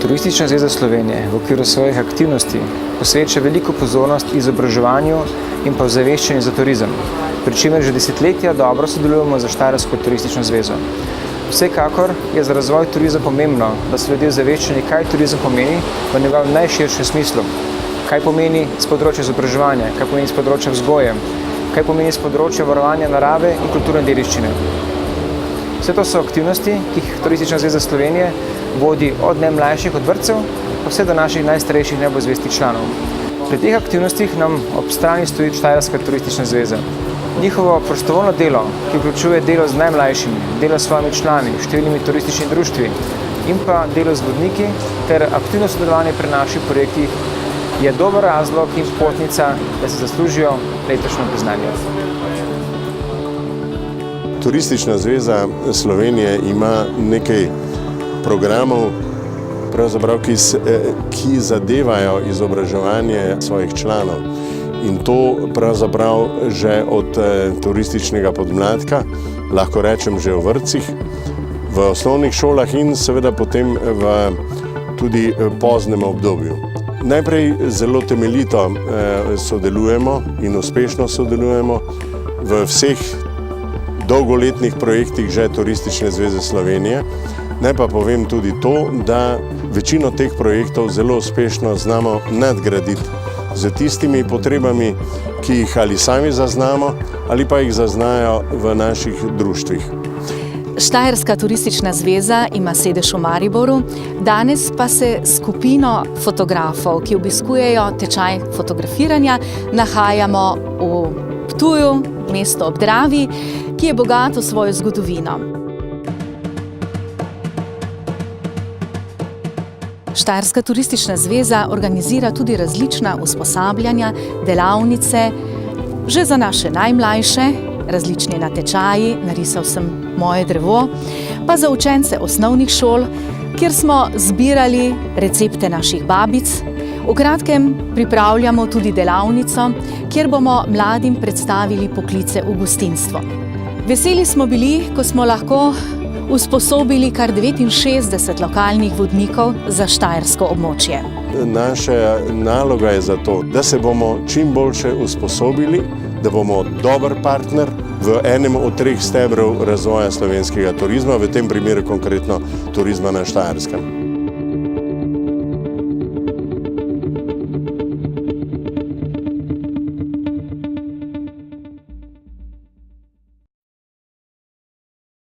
Turistična zveza Slovenije v okviru svojih aktivnosti posveča veliko pozornost izobraževanju in pa ozaveščanju za turizem, pri čemer že desetletja dobro sodelujemo za Štajersko turistično zvezo. Vsekakor je za razvoj turizma pomembno, da so ljudje ozaveščeni, kaj turizem pomeni v njegovem najširšem smislu. Kaj pomeni z področja izobraževanja, kaj pomeni z področja vzgoje, kaj pomeni z področja varovanja narave in kulturne dediščine. Vse to so aktivnosti, ki jih Turistična zveza Slovenije vodi od najmlajših od vrtcev pa vse do naših najstarejših najbolj zvestih članov. Pri teh aktivnostih nam ob strani stoji Štajerska turistična zveza. Njihovo prostovoljno delo, ki vključuje delo z najmlajšimi, delo s svojimi člani, številnimi turističnimi društvi in pa delo z vodniki ter aktivno sodelovanje pri naših projektih je dober razlog in potnica, da se zaslužijo letošnjo priznanje. Turistična zveza Slovenije ima nekaj programov, pravzaprav, ki zadevajo izobraževanje svojih članov. In to pravzaprav že od turističnega podmladka, lahko rečem že v vrtcih, v osnovnih šolah in seveda potem v tudi poznem obdobju. Najprej zelo temeljito sodelujemo in uspešno sodelujemo v vseh dolgoletnih projektih že Turistične zveze Slovenije. Naj pa povem tudi to, da večino teh projektov zelo uspešno znamo nadgraditi z tistimi potrebami, ki jih ali sami zaznamo ali pa jih zaznajo v naših društvih. Štajerska turistična zveza ima sedež v Mariboru, danes pa se skupino fotografov, ki obiskujejo tečaj fotografiranja, nahajamo v Ptuju, mesto ob Dravi, ki je bogato svojo zgodovino. Štajerska turistična zveza organizira tudi različna usposabljanja, delavnice, že za naše najmlajše, različni natečaji, narisal sem moje drevo, pa za učence osnovnih šol, kjer smo zbirali recepte naših babic. V kratkem pripravljamo tudi delavnico, kjer bomo mladim predstavili poklice v gostinstvo. Veseli smo bili, ko smo lahko usposobili kar 69 lokalnih vodnikov za štajersko območje. Naša naloga je zato, da se bomo čim boljše usposobili, da bomo dober partner v enem od 3 stebrov razvoja slovenskega turizma, v tem primeru konkretno turizma na Štajerskem.